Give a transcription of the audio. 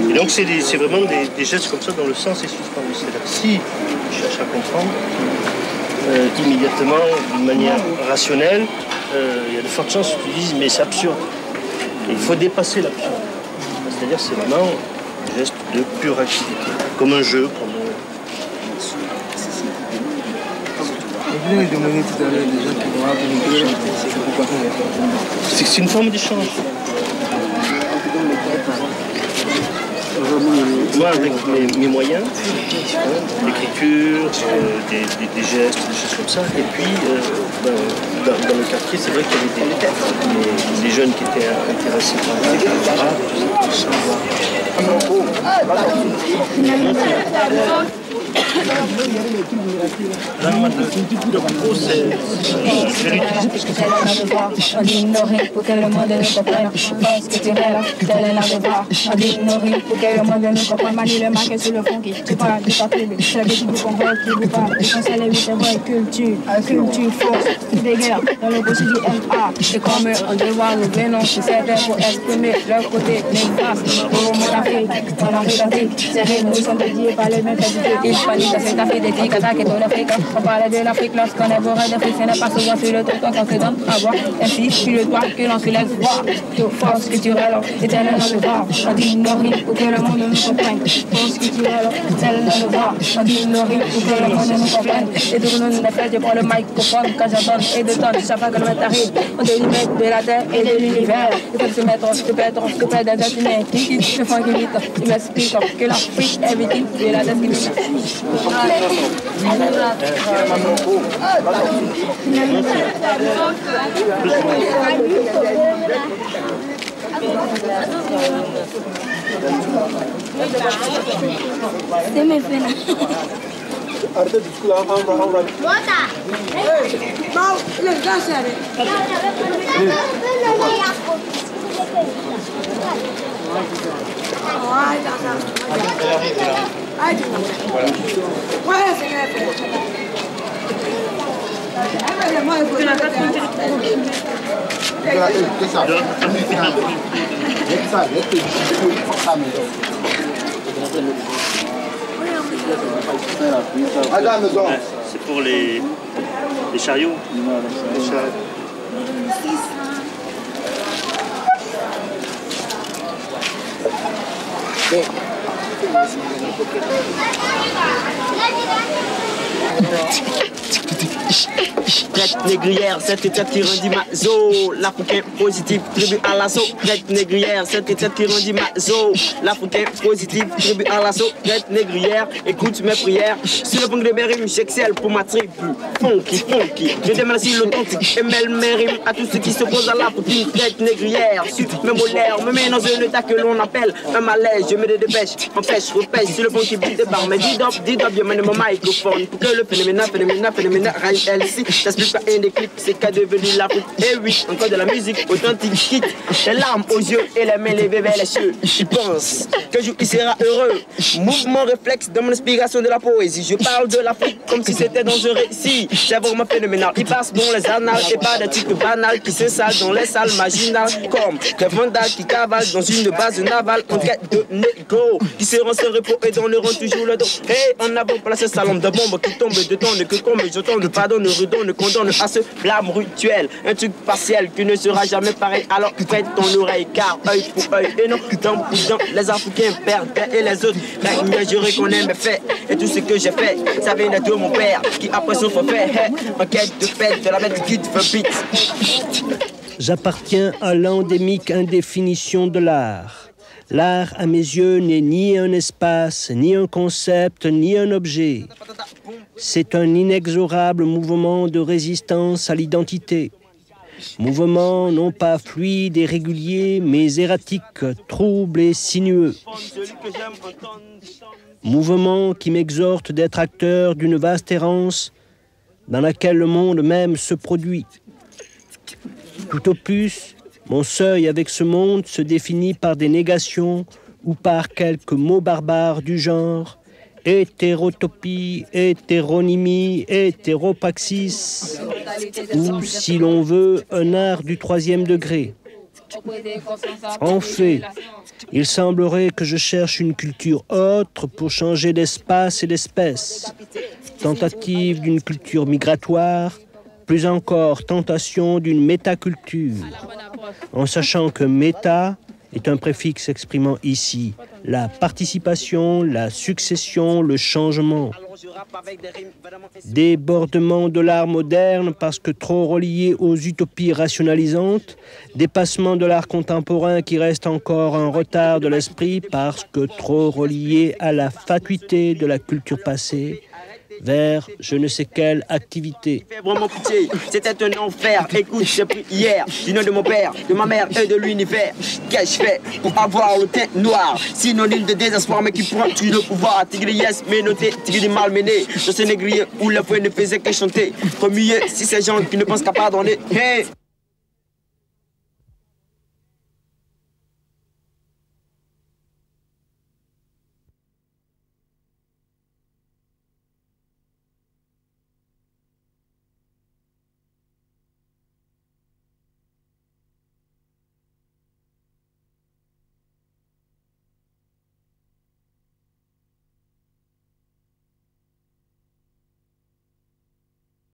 Et donc c'est vraiment des gestes comme ça dont le sens est suspendu. C'est-à-dire que si tu cherches à comprendre, immédiatement, d'une manière rationnelle, il y a de fortes chances que tu dises mais c'est absurde. Et il faut dépasser l'absurde. C'est-à-dire c'est vraiment un geste de pure activité, comme un jeu, comme c'est une forme d'échange. Moi, avec mes moyens, l'écriture, des gestes, des choses comme ça, et puis dans le quartier, c'est vrai qu'il y avait des jeunes qui étaient intéressés par le pro, je vais l'utiliser parce que c'est on dit ignorer pour que le monde nous comprenne. Pense que tu es là, tel est la devoir. On dit ignorer pour que le monde nous comprenne. Manie le marqué sur le funky. Tu parles de ta tribu, c'est le qui vous convoque, qui vous parle. On s'est levé, c'est vrai, culture, force, des guerres, dans le possible du MA. C'est comme on devoir nous venons, c'est certain pour exprimer leur côté néfaste. Pour le monde d'Afrique, dans l'Afrique d'Afrique, c'est réels, nous sommes dédiés par les mêmes qualités. Il fallait que cette Afrique des tics, attaque et tout l'Afrique. On parlait de l'Afrique lorsqu'on est bourré d'Afrique, ce n'est pas souvent sur le temps qu'on se donne à voir. Ainsi, sur le toit que l'on se laisse voir. Force culturelle, éternel dans le voir. On dit ignorer pour que le monde nous comprenne. Force culturelle, éternel dans le voir. On dit ignorer pour que le monde nous comprenne. Et tout le monde est fait, je prends le microphone quand j'entends et de temps. Chaque fois que le maître arrive, on délimite de la terre et de l'univers. Il faut se mettre, se perdre des êtres humains qui se font guérir. Il m'explique que l'Afrique est victime de la discrimination. C'est mes frères. C'est pour les chariots. Les chariots. Traite négrière, cette tête qui rendit ma zo. L'Africain positif, tribu à l'assaut. Traite négrière, cette tête qui rendit ma zo. L'Africain positif, tribu à l'assaut. Traite négrière, écoute mes prières. Sur le fond de mes rimes, j'excelle pour ma tribu. Funky, funky, je démercie l'authentique. Et mêle mes rimes à tous ceux qui s'opposent à la poutine. Traite négrière, sur mes molaires, me met dans un état que l'on appelle un malaise. Je mets des dépêches, empêche, repêche sur le fond qui bite des barres. Mais dis donc, bien mon microphone. Pour que le phénomène rime LC. J'explique pas un déclic, c'est qu'à devenu la route. Et oui, encore de la musique authentique, quitte les larmes aux yeux et les mains levées vers les cieux. Je pense que je il sera heureux. Mouvement réflexe de mon inspiration de la poésie. Je parle de l'Afrique comme si c'était dans un récit. C'est vraiment phénoménal. Il passe dans les annales et pas des titres banals qui s'installent dans les salles marginales. Comme des vandales qui cavalent dans une base navale en quête de négo. Qui seront sans repos et donneront toujours le dos. Et en avant placé salon de bombes qui tombent de tonnes que comme je tombe, pardonne, redonne, condamne à ce blâme rituel. Un truc partiel qui ne sera jamais pareil. Alors prête ton oreille car œil pour œil et non dent pour dent. Les Africains perdent et les autres mais je reconnais mes faits. Et tout ce que j'ai fait, ça vient de mon père qui après son forfait en quête de fête de la bête qui te fait beat. J'appartiens à l'endémique indéfinition de l'art. L'art, à mes yeux, n'est ni un espace, ni un concept, ni un objet. C'est un inexorable mouvement de résistance à l'identité. Mouvement non pas fluide et régulier, mais erratique, trouble et sinueux. Mouvement qui m'exhorte d'être acteur d'une vaste errance dans laquelle le monde même se produit. Tout au plus, mon seuil avec ce monde se définit par des négations ou par quelques mots barbares du genre hétérotopie, hétéronymie, hétéropaxis, ou, si l'on veut, un art du 3e degré. En fait, il semblerait que je cherche une culture autre pour changer l'espace et l'espèce. Tentative d'une culture migratoire, plus encore tentation d'une métaculture, en sachant que méta est un préfixe exprimant ici la participation, la succession, le changement. Débordement de l'art moderne parce que trop relié aux utopies rationalisantes, dépassement de l'art contemporain qui reste encore un retard de l'esprit parce que trop relié à la fatuité de la culture passée, vers je ne sais quelle activité. Vraiment pitié, c'était un enfer. Écoute, j'ai pris hier du nom de mon père, de ma mère et de l'univers. Qu'ai-je fait pour avoir le teint noir? Synonyme de désespoir, mais qui prend tout le pouvoir. Tigre yes, mais noté, tigre des malmenés. Je sais négrier où le fouet ne faisait que chanter. Remuer si ces gens qui ne pensent qu'à pardonner. Hey!